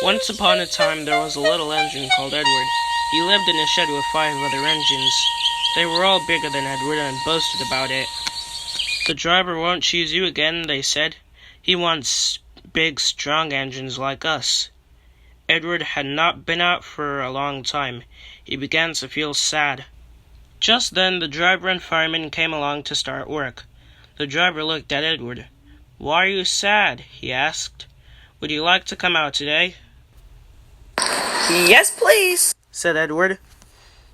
Once upon a time there was a little engine called Edward. He lived in a shed with 5 other engines. They were all bigger than Edward and boasted about it. "The driver won't choose you again," they said. "He wants big, strong engines like us." Edward had not been out for a long time. He began to feel sad. Just then the driver and fireman came along to start work. The driver looked at Edward. "Why are you sad?" he asked. "Would you like to come out today?" "Yes, please," said Edward.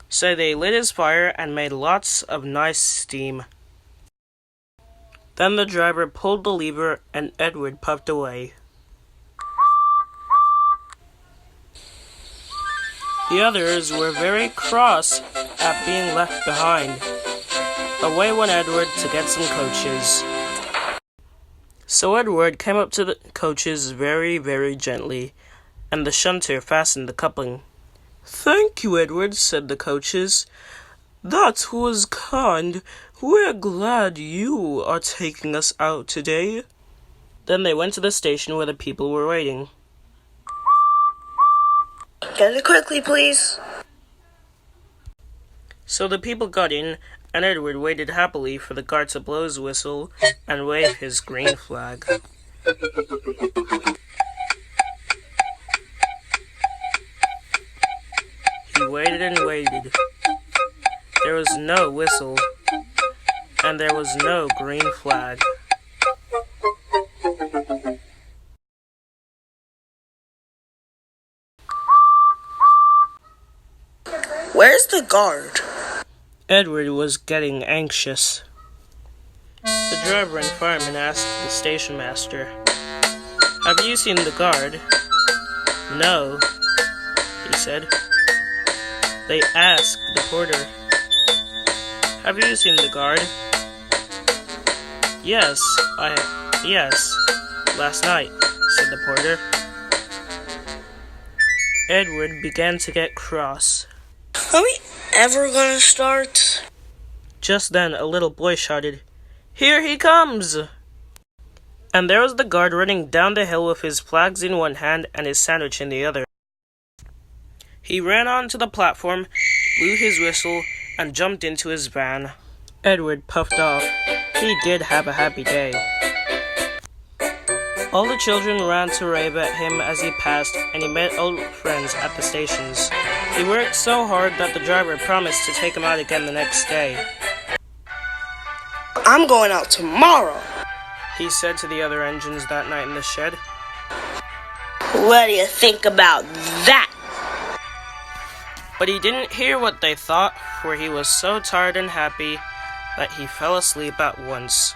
So they lit his fire and made lots of nice steam. Then the driver pulled the lever and Edward puffed away. The others were very cross at being left behind. Away went Edward to get some coaches. So Edward came up to the coaches very, very gently, and the shunter fastened the coupling. "Thank you, Edward," said the coaches. "That was kind. We're glad you are taking us out today." Then they went to the station where the people were waiting. "Get it quickly, please." So the people got in, and Edward waited happily for the guard to blow his whistle and wave his green flag. He waited and waited. There was no whistle, and there was no green flag. "Where's the guard?" Edward was getting anxious. The driver and fireman asked the station master, "Have you seen the guard?" "No," he said. They asked the porter, "Have you seen the guard?" Yes, last night," said the porter. Edward began to get cross. "Are we ever gonna start?" Just then a little boy shouted, "Here he comes!" And there was the guard running down the hill with his flags in one hand and his sandwich in the other. He ran onto the platform, blew his whistle, and jumped into his van. Edward puffed off. He did have a happy day. All the children ran to rave at him as he passed, and he met old friends at the stations. He worked so hard that the driver promised to take him out again the next day. "I'm going out tomorrow," he said to the other engines that night in the shed. "What do you think about that?" But he didn't hear what they thought, for he was so tired and happy that he fell asleep at once.